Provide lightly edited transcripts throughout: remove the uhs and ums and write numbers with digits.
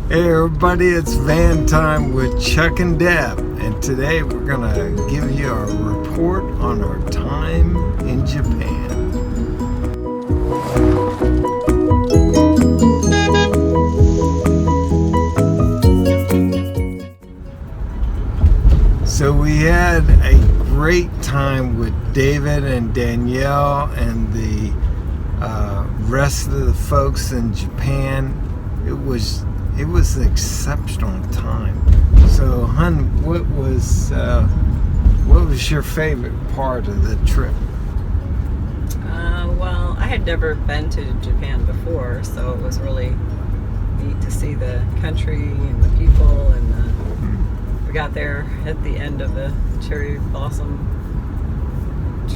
Hey everybody, it's Van Time with Chuck and Deb, and today we're going to give you a report on our time in Japan. So we had a great time with David and Danielle and the rest of the folks in Japan. It was an exceptional time. So, hon, what was your favorite part of the trip? Well, I had never been to Japan before, so it was really neat to see the country and the people. And we got there at the end of the cherry blossom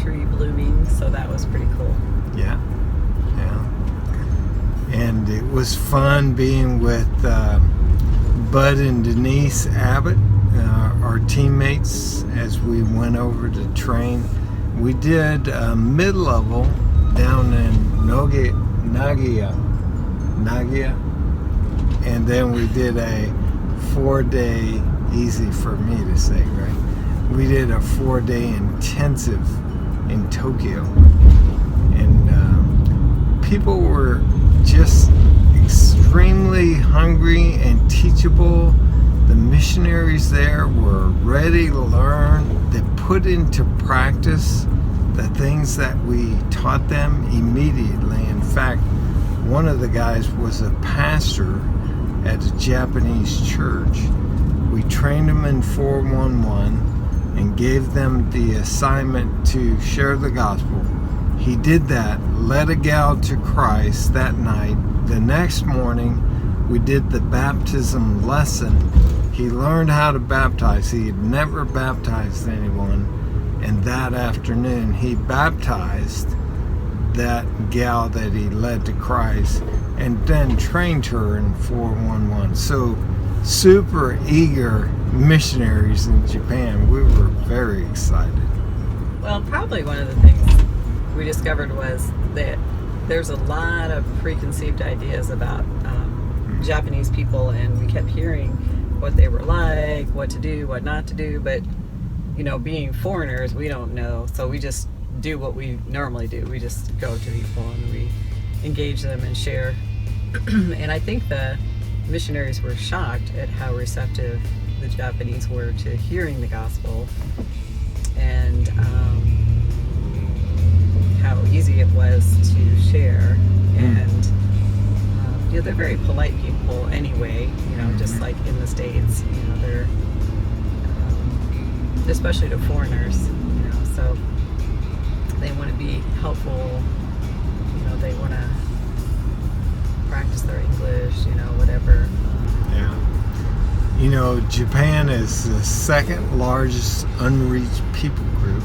tree blooming, so that was pretty cool. Yeah. And it was fun being with Bud and Denise Abbott, our teammates, as we went over to train. We did a mid-level down in Nagoya, and then we did a 4-day, easy for me to say, right? We did a 4-day intensive in Tokyo, and people were just extremely hungry and teachable. The missionaries there were ready to learn. They put into practice the things that we taught them immediately. In fact, one of the guys was a pastor at a Japanese church. We trained them in 411 and gave them the assignment to share the gospel. He did that, led a gal to Christ that night. The next morning, we did the baptism lesson. He learned how to baptize. He had never baptized anyone. And that afternoon, he baptized that gal that he led to Christ and then trained her in 411. So, super eager missionaries in Japan. We were very excited. Well, probably one of the things we discovered was that there's a lot of preconceived ideas about Japanese people, and we kept hearing what they were like, what to do, what not to do, but being foreigners, we don't know, so we just do what we normally do. We just go to people and we engage them and share. And I think the missionaries were shocked at how receptive the Japanese were to hearing the gospel, and how easy it was to share. And they're very polite people anyway, just like in the States, they're especially to foreigners, so they want to be helpful, they want to practice their English, whatever. Japan is the second largest unreached people group,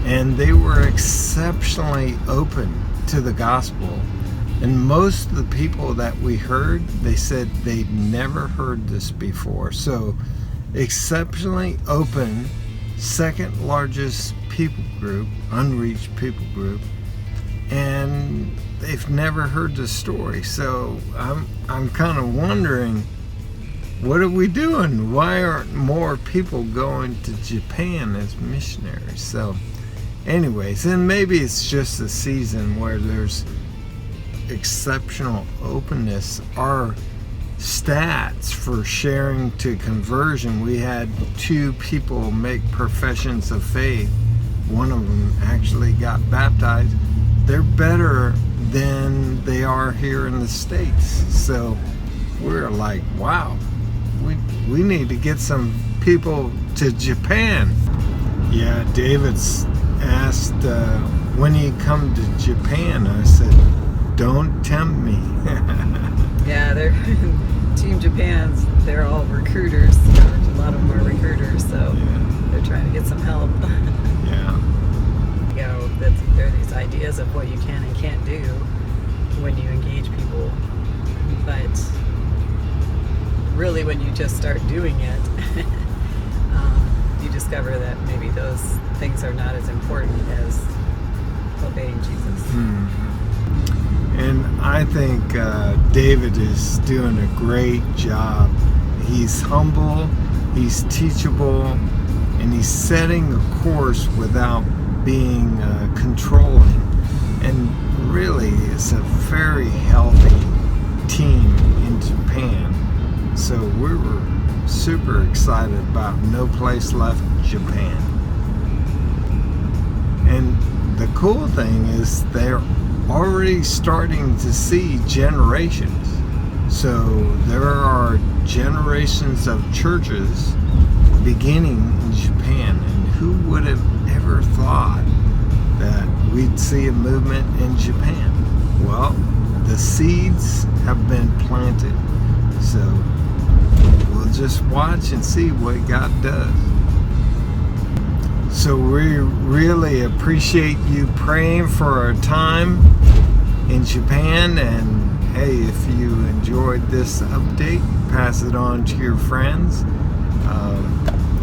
and they were exceptionally open to the gospel. And most of the people that we heard, they said they'd never heard this before. So, exceptionally open, second largest people group, unreached people group, and they've never heard the story. So I'm kind of wondering, what are we doing? Why aren't more people going to Japan as missionaries? So anyways, and maybe it's just a season where there's exceptional openness. Our stats for sharing to conversion, we had 2 people make professions of faith. One of them actually got baptized. They're better than they are here in the States. So we're like, wow, we need to get some people to Japan. Yeah, David's asked, when you come to Japan? I said, don't tempt me. Yeah, they're Team Japan's, they're all recruiters. A lot of them are recruiters, so they're trying to get some help. Yeah. There are these ideas of what you can and can't do when you engage people, but really when you just start doing it, you discover that maybe those things are not as important as obeying Jesus. And I think David is doing a great job. He's humble, he's teachable, and he's setting a course without being controlling. And really, it's a very healthy team in Japan. So we were super excited about No Place Left Japan. And the cool thing is they're already starting to see generations. So there are generations of churches beginning in Japan. And who would have ever thought that we'd see a movement in Japan? Well, the seeds have been planted. So we'll just watch and see what God does. So we really appreciate you praying for our time in Japan. And hey, if you enjoyed this update, pass it on to your friends.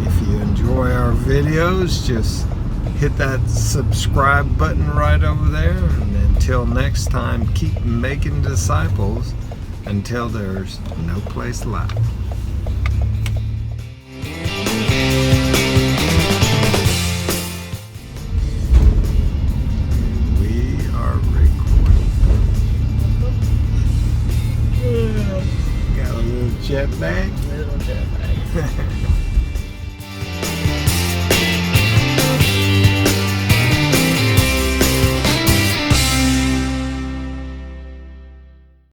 If you enjoy our videos, just hit that subscribe button right over there. And until next time, keep making disciples until there's no place left. We are recording. Got a little jet lag. Little jet lag.